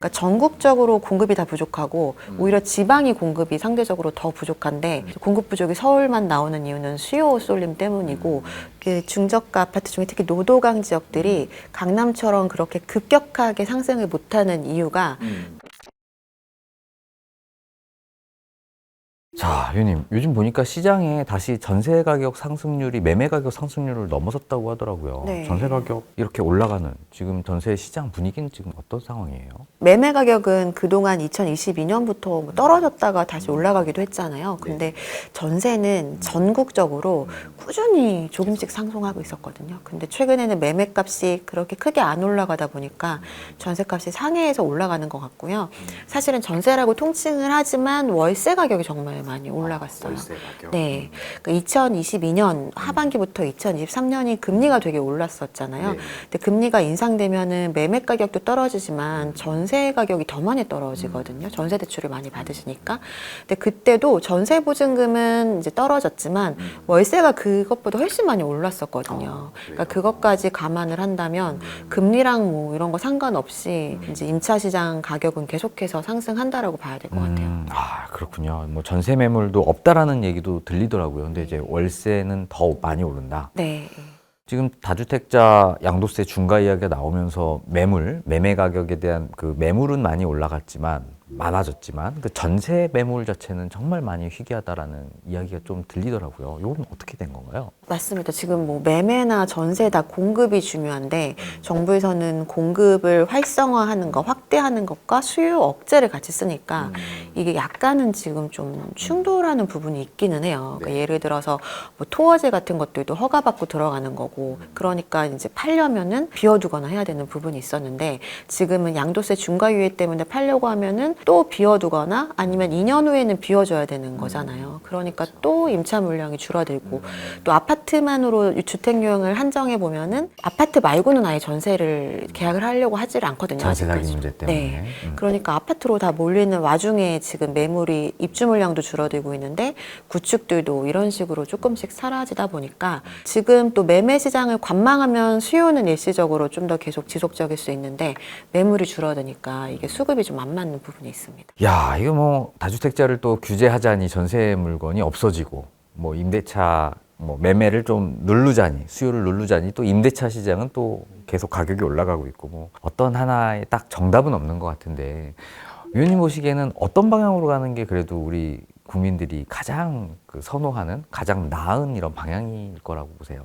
그러니까 전국적으로 공급이 다 부족하고 오히려 지방이 공급이 상대적으로 더 부족한데 공급 부족이 서울만 나오는 이유는 수요 쏠림 때문이고 그 중저가 아파트 중에 특히 노도강 지역들이 강남처럼 그렇게 급격하게 상승을 못하는 이유가 자, 위원님, 요즘 보니까 시장에 다시 전세 가격 상승률이 매매 가격 상승률을 넘어섰다고 하더라고요. 네. 전세 가격 이렇게 올라가는 지금 전세 시장 분위기는 지금 어떤 상황이에요? 매매 가격은 그동안 2022년부터 떨어졌다가 다시 올라가기도 했잖아요. 근데 전세는 전국적으로 꾸준히 조금씩 상승하고 있었거든요. 근데 최근에는 매매값이 그렇게 크게 안 올라가다 보니까 전세값이 상해에서 올라가는 것 같고요. 사실은 전세라고 통칭을 하지만 월세 가격이 정말 많이 올라갔어요. 월세 가격? 네. 그러니까 2022년 하반기부터 2023년이 금리가 되게 올랐었잖아요. 네. 근데 금리가 인상되면은 매매 가격도 떨어지지만 전세 가격이 더 많이 떨어지거든요. 전세 대출을 많이 받으시니까. 근데 그때도 전세 보증금은 이제 떨어졌지만 월세가 그것보다 훨씬 많이 올랐었거든요. 그러니까 그것까지 감안을 한다면 금리랑 뭐 이런 거 상관없이 이제 임차 시장 가격은 계속해서 상승한다라고 봐야 될 것 같아요. 아, 그렇군요. 뭐 전세 매물도 없다라는 얘기도 들리더라고요. 근데 이제 월세는 더 많이 오른다. 네. 지금 다주택자 양도세 중과 이야기가 나오면서 매매 가격에 대한 그 매물은 많이 올라갔지만 많아졌지만 그 전세 매물 자체는 정말 많이 희귀하다라는 이야기가 좀 들리더라고요. 이건 어떻게 된 건가요? 맞습니다. 지금 뭐 매매나 전세 다 공급이 중요한데 정부에서는 공급을 활성화하는 것, 확대하는 것과 수요 억제를 같이 쓰니까 이게 약간은 지금 좀 충돌하는 부분이 있기는 해요. 그러니까 예를 들어서 뭐 토어제 같은 것들도 허가받고 들어가는 거고 그러니까 이제 팔려면은 비워두거나 해야 되는 부분이 있었는데 지금은 양도세 중과유예 때문에 팔려고 하면은 또 비워두거나 아니면 2년 후에는 비워줘야 되는 거잖아요. 그러니까 또 임차 물량이 줄어들고 또 아파트만으로 주택 유형을 한정해 보면은 아파트 말고는 아예 전세를 계약을 하려고 하지를 않거든요. 전세 사기 아직까지. 문제 때문에. 네. 그러니까 아파트로 다 몰리는 와중에 지금 매물이 입주 물량도 줄어들고 있는데 구축들도 이런 식으로 조금씩 사라지다 보니까 지금 또 매매 시장을 관망하면 수요는 일시적으로 좀 더 계속 지속적일 수 있는데 매물이 줄어드니까 이게 수급이 좀 안 맞는 부분이 있습니다. 야, 이거 뭐 다주택자를 또 규제하자니 전세 물건이 없어지고 뭐 임대차 뭐 매매를 좀 누르자니 수요를 누르자니 또 임대차 시장은 또 계속 가격이 올라가고 있고 뭐 어떤 하나의 딱 정답은 없는 것 같은데 위원님 보시기에는 어떤 방향으로 가는 게 그래도 우리 국민들이 가장 그 선호하는 가장 나은 이런 방향일 거라고 보세요?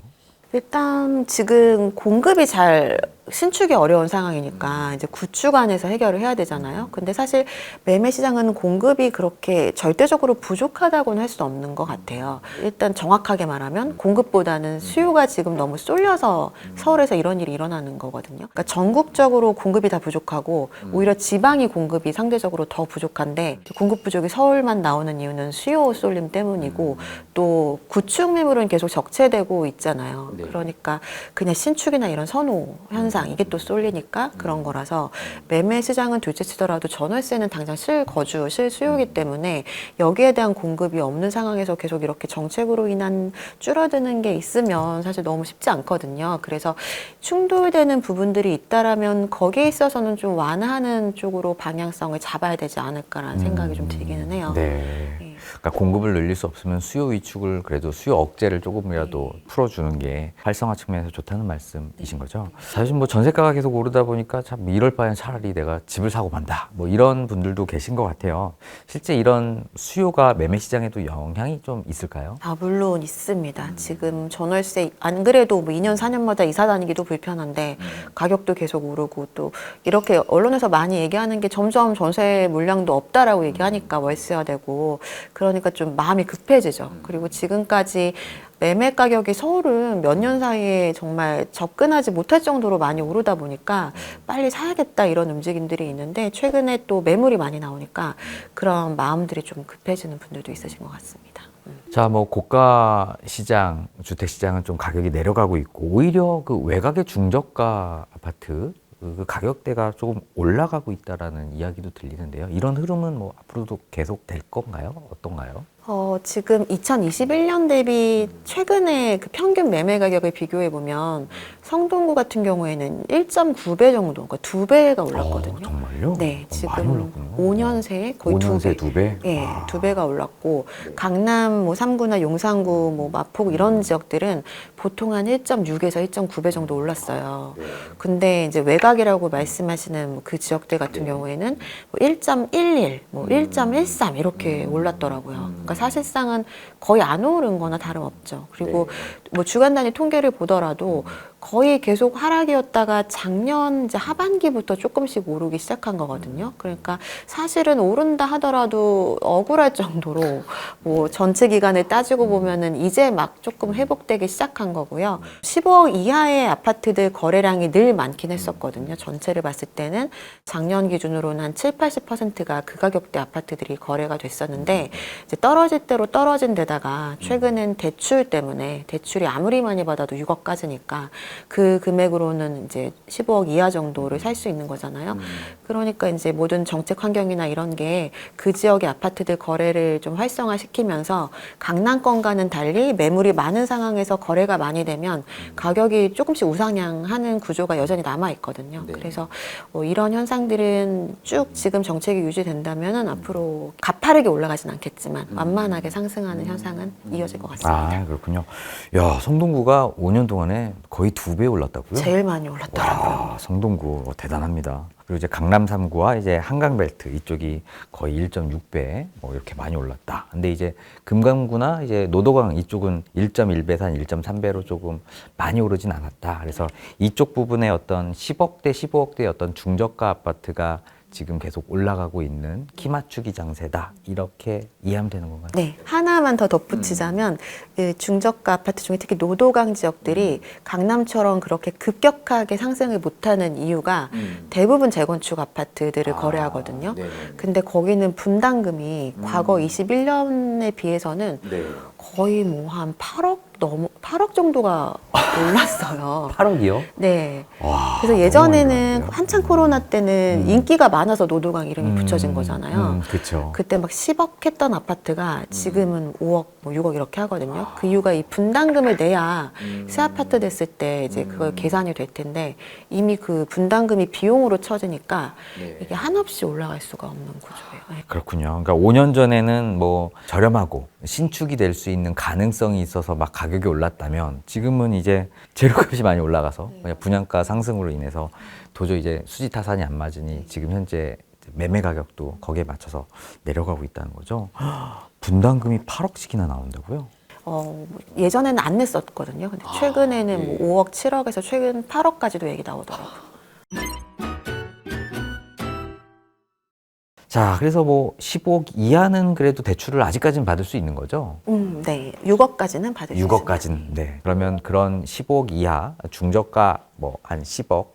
일단 지금 공급이 잘 신축이 어려운 상황이니까 이제 구축 안에서 해결을 해야 되잖아요. 근데 사실 매매 시장은 공급이 그렇게 절대적으로 부족하다고는 할 수 없는 것 같아요. 일단 정확하게 말하면 공급보다는 수요가 지금 너무 쏠려서 서울에서 이런 일이 일어나는 거거든요. 그러니까 전국적으로 공급이 다 부족하고 오히려 지방이 공급이 상대적으로 더 부족한데 공급 부족이 서울만 나오는 이유는 수요 쏠림 때문이고 또 구축 매물은 계속 적체되고 있잖아요. 그러니까 그냥 신축이나 이런 선호 현상 이게 또 쏠리니까 그런 거라서 매매 시장은 둘째치더라도 전월세는 당장 실거주, 실수요이기 때문에 여기에 대한 공급이 없는 상황에서 계속 이렇게 정책으로 인한 줄어드는 게 있으면 사실 너무 쉽지 않거든요. 그래서 충돌되는 부분들이 있다라면 거기에 있어서는 좀 완화하는 쪽으로 방향성을 잡아야 되지 않을까라는 생각이 좀 들기는 해요. 네. 그러니까 공급을 늘릴 수 없으면 수요 위축을 그래도 수요 억제를 조금이라도 풀어주는 게 활성화 측면에서 좋다는 말씀이신 거죠. 사실 뭐 전세가가 계속 오르다 보니까 참 이럴 바엔 차라리 내가 집을 사고 만다 뭐 이런 분들도 계신 것 같아요. 실제 이런 수요가 매매 시장에도 영향이 좀 있을까요? 아, 물론 있습니다. 지금 전월세 안 그래도 뭐 2년, 4년마다 이사 다니기도 불편한데 가격도 계속 오르고 또 이렇게 언론에서 많이 얘기하는 게 점점 전세 물량도 없다라고 얘기하니까 월세화되고 그러니까 좀 마음이 급해지죠. 그리고 지금까지 매매 가격이 서울은 몇 년 사이에 정말 접근하지 못할 정도로 많이 오르다 보니까 빨리 사야겠다 이런 움직임들이 있는데 최근에 또 매물이 많이 나오니까 그런 마음들이 좀 급해지는 분들도 있으신 것 같습니다. 자, 뭐 고가 시장, 주택 시장은 좀 가격이 내려가고 있고 오히려 그 외곽의 중저가 아파트 그 가격대가 조금 올라가고 있다라는 이야기도 들리는데요. 이런 흐름은 뭐 앞으로도 계속 될 건가요? 어떤가요? 지금 2021년 대비 최근에 그 평균 매매 가격을 비교해 보면 성동구 같은 경우에는 1.9배 정도, 그러니까 2배가 올랐거든요. 정말요? 네, 많이 지금 올랐군요. 5년 새에 거의 5년 새 2배. 2배? 예, 2배가 올랐고 강남 뭐 3구나 용산구 뭐 마포구 이런 지역들은 보통 한 1.6에서 1.9배 정도 올랐어요. 근데 이제 외곽이라고 말씀하시는 그 지역들 같은 경우에는 뭐 1.11, 뭐 1.13 이렇게 올랐더라고요. 그러니까 사실상은 거의 안 오른 거나 다름없죠. 그리고 뭐 주간 단위 통계를 보더라도 거의 계속 하락이었다가 작년 이제 하반기부터 조금씩 오르기 시작한 거거든요. 그러니까 사실은 오른다 하더라도 억울할 정도로 뭐 전체 기간을 따지고 보면은 이제 막 조금 회복되기 시작한 거고요. 15억 이하의 아파트들 거래량이 늘 많긴 했었거든요. 전체를 봤을 때는 작년 기준으로는 한 7, 80%가 그 가격대 아파트들이 거래가 됐었는데 이제 떨어질 대로 떨어진 데다가 최근엔 대출 때문에 대출이 아무리 많이 받아도 6억까지니까 그 금액으로는 이제 15억 이하 정도를 살 수 있는 거잖아요. 그러니까 이제 모든 정책 환경이나 이런 게 그 지역의 아파트들 거래를 좀 활성화시키면서 강남권과는 달리 매물이 많은 상황에서 거래가 많이 되면 가격이 조금씩 우상향하는 구조가 여전히 남아 있거든요. 그래서 이런 현상들은 쭉 지금 정책이 유지된다면은 앞으로 가파르게 올라가진 않겠지만 완만하게 상승하는 현상은 이어질 것 같습니다. 아, 그렇군요. 야, 성동구가 5년 동안에 거의 2배 올랐다고요? 제일 많이 올랐더라고요. 와, 성동구 대단합니다. 그리고 이제 강남 3구와 이제 한강벨트 이쪽이 거의 1.6배 뭐 이렇게 많이 올랐다. 근데 이제 금강구나 이제 노도강 이쪽은 1.1배산 1.3배로 조금 많이 오르진 않았다. 그래서 이쪽 부분에 어떤 10억대, 15억대 어떤 중저가 아파트가 지금 계속 올라가고 있는 키 맞추기 장세다. 이렇게 이해하면 되는 건가요? 네, 하나만 더 덧붙이자면 그 중저가 아파트 중에 특히 노도강 지역들이 강남처럼 그렇게 급격하게 상승을 못하는 이유가 대부분 재건축 아파트들을 거래하거든요. 근데 거기는 분담금이 과거 21년에 비해서는 거의 뭐 한 8억 정도가 올랐어요. 8억이요? 네. 와, 그래서 너무 예전에는 많이 올랐네요. 한창 코로나 때는 인기가 많아서 노도강 이름이 붙여진 거잖아요. 그렇죠. 그때 막 10억 했던 아파트가 지금은 5억, 뭐 6억 이렇게 하거든요. 그 이유가 이 분담금을 내야 새 아파트 됐을 때 이제 그걸 계산이 될 텐데 이미 그 분담금이 비용으로 쳐지니까 이게 한없이 올라갈 수가 없는 구조예요. 네. 그렇군요. 그러니까 5년 전에는 뭐 저렴하고 신축이 될 수 있는 가능성이 있어서 막 가격이 올랐다면 지금은 이제 재료값이 많이 올라가서 그냥 분양가 상승으로 인해서 도저히 이제 수지 타산이 안 맞으니 지금 현재 매매 가격도 거기에 맞춰서 내려가고 있다는 거죠. 분담금이 8억씩이나 나온다고요? 예전에는 안 냈었거든요. 근데 최근에는 뭐 5억, 7억에서 최근 8억까지도 얘기 나오더라고요. 자, 그래서 뭐 15억 이하는 그래도 대출을 아직까지는 받을 수 있는 거죠? 네. 6억까지는 받을 수 있습니다. 6억까지는. 네. 그러면 그런 15억 이하 중저가 뭐 한 10억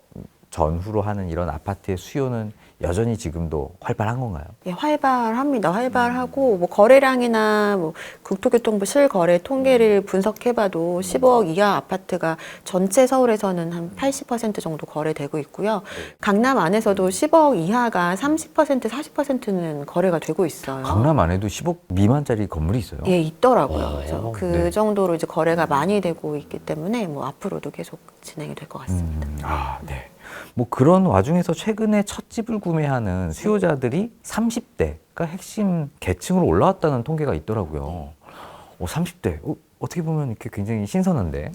전후로 하는 이런 아파트의 수요는 여전히 지금도 활발한 건가요? 예, 활발합니다. 활발하고 뭐 거래량이나 뭐 국토교통부 실거래 통계를 분석해봐도 15억 이하 아파트가 전체 서울에서는 한 80% 정도 거래되고 있고요. 강남 안에서도 10억 이하가 30%, 40%는 거래가 되고 있어요. 강남 안에도 10억 미만짜리 건물이 있어요? 예, 있더라고요. 그래서 그 네. 정도로 이제 거래가 많이 되고 있기 때문에 뭐 앞으로도 계속 진행이 될 것 같습니다. 네. 뭐 그런 와중에서 최근에 첫 집을 구매하는 수요자들이 30대가 핵심 계층으로 올라왔다는 통계가 있더라고요. 30대. 어떻게 보면 이렇게 굉장히 신선한데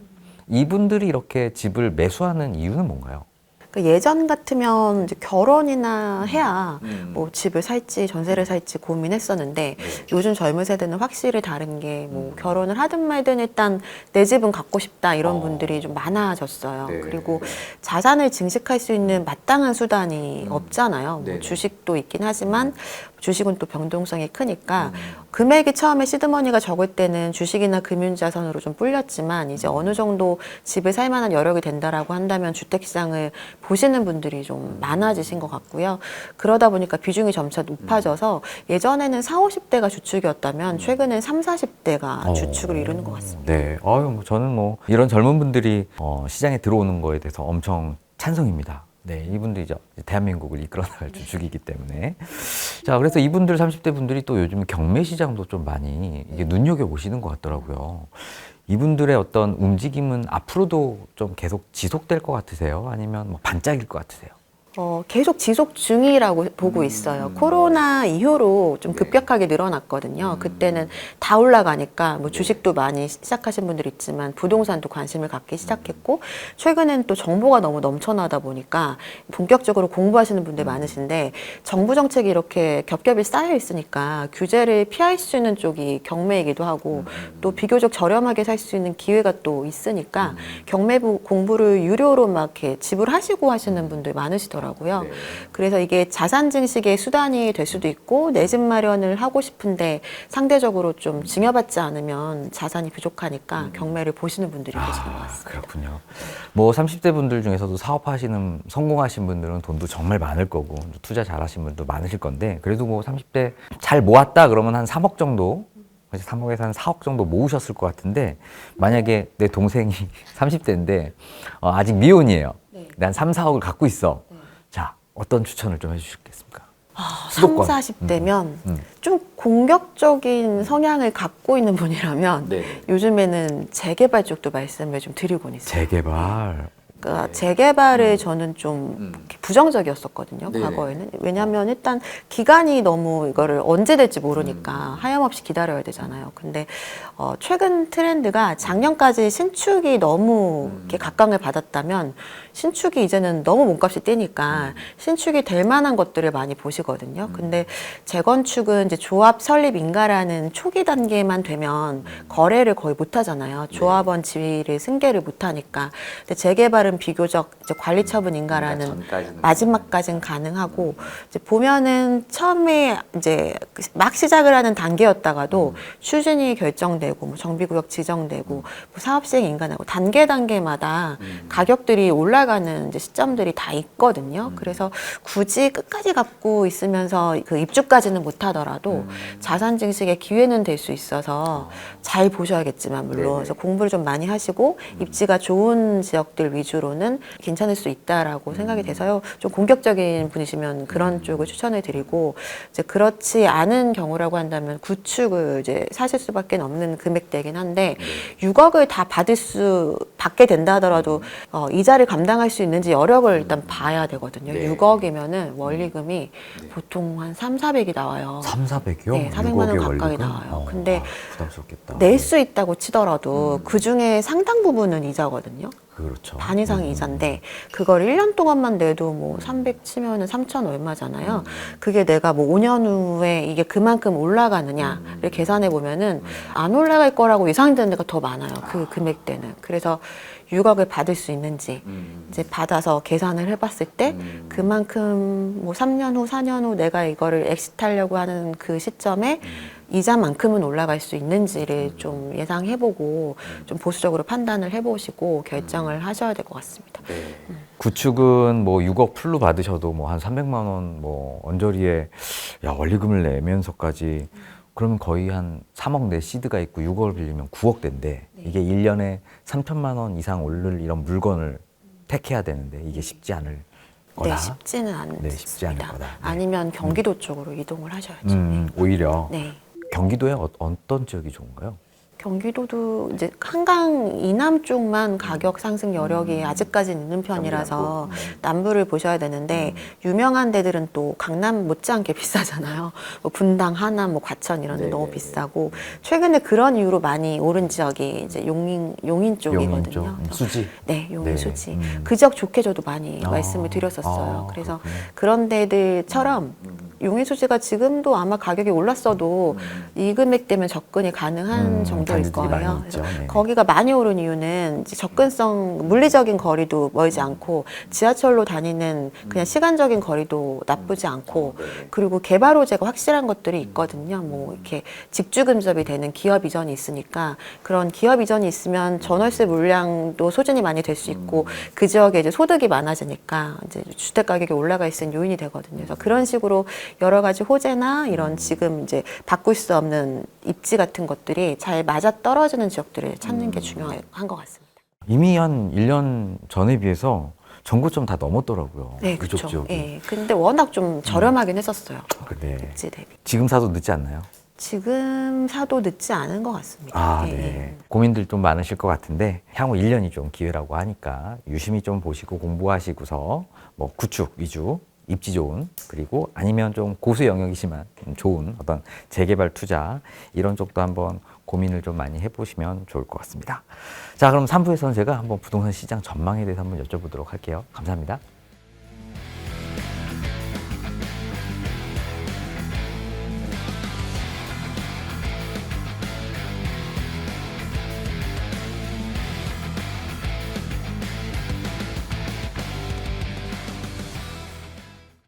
이분들이 이렇게 집을 매수하는 이유는 뭔가요? 그러니까 예전 같으면 이제 결혼이나 해야 뭐 집을 살지 전세를 살지 고민했었는데 요즘 젊은 세대는 확실히 다른 게 뭐 결혼을 하든 말든 일단 내 집은 갖고 싶다 이런 분들이 좀 많아졌어요. 그리고 자산을 증식할 수 있는 마땅한 수단이 없잖아요. 뭐 주식도 있긴 하지만 주식은 또 변동성이 크니까 금액이 처음에 시드머니가 적을 때는 주식이나 금융자산으로 좀 불렸지만 이제 어느 정도 집을 살 만한 여력이 된다라고 한다면 주택시장을 보시는 분들이 좀 많아지신 것 같고요. 그러다 보니까 비중이 점차 높아져서 예전에는 40, 50대가 주축이었다면 최근엔 30, 40대가 주축을 이루는 것 같습니다. 네. 저는 뭐 이런 젊은 분들이 시장에 들어오는 거에 대해서 엄청 찬성입니다. 네, 이분들이 이제 대한민국을 이끌어 나갈 주축이기 때문에. 자, 그래서 이분들 30대 분들이 또 요즘 경매 시장도 좀 많이 이게 눈여겨보시는 것 같더라고요. 이분들의 어떤 움직임은 앞으로도 좀 계속 지속될 것 같으세요? 아니면 뭐 반짝일 것 같으세요? 계속 지속 중이라고 보고 있어요. 코로나 이후로 좀 급격하게 늘어났거든요. 그때는 다 올라가니까 뭐 주식도 많이 시작하신 분들 있지만 부동산도 관심을 갖기 시작했고 최근엔 또 정보가 너무 넘쳐나다 보니까 본격적으로 공부하시는 분들 많으신데 정부 정책이 이렇게 겹겹이 쌓여 있으니까 규제를 피할 수 있는 쪽이 경매이기도 하고 또 비교적 저렴하게 살 수 있는 기회가 또 있으니까 경매 공부를 유료로 막 이렇게 지불하시고 하시는 분들 많으시더라고요. 네. 그래서 이게 자산 증식의 수단이 될 수도 있고 내 집 마련을 하고 싶은데 상대적으로 좀 증여받지 않으면 자산이 부족하니까 경매를 보시는 분들이 계시는 것 같습니다. 그렇군요. 뭐 30대 분들 중에서도 사업하시는 성공하신 분들은 돈도 정말 많을 거고 투자 잘하신 분도 많으실 건데 그래도 뭐 30대 잘 모았다 그러면 한 3억 정도 3억에서 한 4억 정도 모으셨을 것 같은데 만약에 내 동생이 30대인데 아직 미혼이에요. 네. 난 3, 4억을 갖고 있어. 자, 어떤 추천을 좀 해주시겠습니까? 3, 40대면 좀 공격적인 성향을 갖고 있는 분이라면 요즘에는 재개발 쪽도 말씀을 좀 드리곤 있어요. 재개발. 그러니까 재개발에 저는 좀 이렇게 부정적이었었거든요, 과거에는. 왜냐하면 일단 기간이 너무 이거를 언제 될지 모르니까 하염없이 기다려야 되잖아요. 근데 최근 트렌드가 작년까지 신축이 너무 이렇게 각광을 받았다면 신축이 이제는 너무 몸값이 뛰니까 신축이 될 만한 것들을 많이 보시거든요. 근데 재건축은 이제 조합 설립 인가라는 초기 단계만 되면 거래를 거의 못 하잖아요. 조합원 지위를 승계를 못 하니까. 근데 재개발은 비교적 이제 관리 처분 인가라는 마지막까지는 가능하고 이제 보면은 처음에 이제 막 시작을 하는 단계였다가도 추진이 결정되고 뭐 정비구역 지정되고 뭐 사업 시행 인가나고 단계마다 가격들이 올라가는 이제 시점들이 다 있거든요. 그래서 굳이 끝까지 갖고 있으면서 그 입주까지는 못 하더라도 자산 증식의 기회는 될 수 있어서 잘 보셔야겠지만 물론 그래서 공부를 좀 많이 하시고 입지가 좋은 지역들 위주로는 괜찮을 수 있다라고 생각이 돼서요. 좀 공격적인 분이시면 그런 쪽을 추천을 드리고 이제 그렇지 않은 경우라고 한다면 구축을 이제 사실 수밖에 없는 금액대긴 한데 6억을 다 받게 된다 하더라도 이자를 감당할 수 있는지 여력을 일단 봐야 되거든요. 6억이면은 원리금이 보통 한 3, 400이 나와요. 3, 400이요? 네, 400만 원 가까이 원리금? 나와요. 근데 부담스럽겠다. 낼 수 있다고 치더라도 그 중에 상당 부분은 이자거든요. 그렇죠. 반 이상이 이자인데 그걸 1년 동안만 내도 뭐 300 치면은 3천 얼마잖아요. 그게 내가 뭐 5년 후에 이게 그만큼 올라가느냐를 계산해 보면은 안 올라갈 거라고 예상되는 데가 더 많아요. 그 금액대는. 그래서 6억을 받을 수 있는지 이제 받아서 계산을 해봤을 때 그만큼 뭐 3년 후, 4년 후 내가 이거를 엑시트하려고 하는 그 시점에 이자만큼은 올라갈 수 있는지를 좀 예상해보고 좀 보수적으로 판단을 해보시고 결정을 하셔야 될 것 같습니다. 구축은 뭐 6억 풀로 받으셔도 뭐 한 300만 원 뭐 언저리에 원리금을 내면서까지 그러면 거의 한 3억 내 시드가 있고 6억을 빌리면 9억 된대. 이게 1년에 3천만 원 이상 오를 이런 물건을 택해야 되는데 이게 쉽지 않을 거다. 네, 쉽지는 않습니다. 네, 쉽지 않을 거다. 네. 아니면 경기도 쪽으로 이동을 하셔야죠. 오히려 네. 경기도에 어떤 지역이 좋은가요? 경기도도 이제 한강 이남 쪽만 가격 상승 여력이 아직까지는 있는 편이라서 남부를 보셔야 되는데 유명한 데들은 또 강남 못지않게 비싸잖아요. 뭐 분당, 하남, 뭐 과천 이런 데 너무 비싸고 최근에 그런 이유로 많이 오른 지역이 이제 용인 쪽이거든요. 수지. 네, 용인 네. 수지. 그 지역 좋게 저도 많이 말씀을 드렸었어요. 그래서 그렇군요. 그런 데들처럼 용인 수지가 지금도 아마 가격이 올랐어도 이 금액대면 접근이 가능한 정도일 단지들이 거예요. 많이 있죠. 그래서 네. 거기가 많이 오른 이유는 이제 접근성, 물리적인 거리도 멀지 않고 지하철로 다니는 그냥 시간적인 거리도 나쁘지 않고 그리고 개발 호재가 확실한 것들이 있거든요. 뭐 이렇게 직주 근접이 되는 기업 이전이 있으니까 그런 기업 이전이 있으면 전월세 물량도 소진이 많이 될 수 있고 그 지역에 이제 소득이 많아지니까 이제 주택 가격이 올라갈 수 있는 요인이 되거든요. 그래서 그런 식으로 여러 가지 호재나 이런 지금 이제 바꿀 수 없는 입지 같은 것들이 잘 맞아 떨어지는 지역들을 찾는 게 중요한 것 같습니다. 이미 한 1년 전에 비해서 전고점 다 넘었더라고요. 네, 그쪽 그렇죠. 지역이. 예. 근데 워낙 좀 저렴하긴 했었어요. 네. 입지 대비. 지금 사도 늦지 않나요? 지금 사도 늦지 않은 것 같습니다. 아, 예, 예. 네. 고민들 좀 많으실 것 같은데 향후 1년이 좀 기회라고 하니까 유심히 좀 보시고 공부하시고서 뭐 구축 위주, 입지 좋은, 그리고 아니면 좀 고수 영역이지만 좋은 어떤 재개발 투자 이런 쪽도 한번 고민을 좀 많이 해보시면 좋을 것 같습니다. 자, 그럼 3부에서는 제가 한번 부동산 시장 전망에 대해서 한번 여쭤보도록 할게요. 감사합니다.